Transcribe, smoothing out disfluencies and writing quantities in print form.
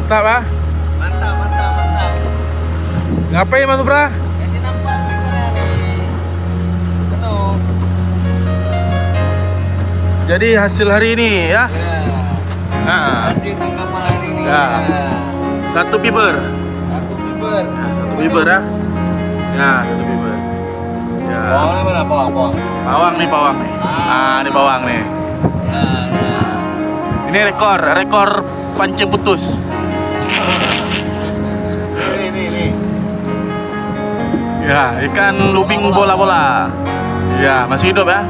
Mantap ah. Mantap. Ngapain Mas Supra? Kasih nampak ikannya nih. Penuh. Jadi hasil hari ini ya. Ya. Nah, Hasil tangkapan hari ini. Ya. Satu piber. Satu fiber. Satu piber ya. Ya, satu piber. Ya. Bawangnya mana bawang? Pawang nih. Ini pawang nih. Ya. Ini rekor pancing putus. Ini. Ya, ikan lubing bola-bola. Ya, masih hidup ya.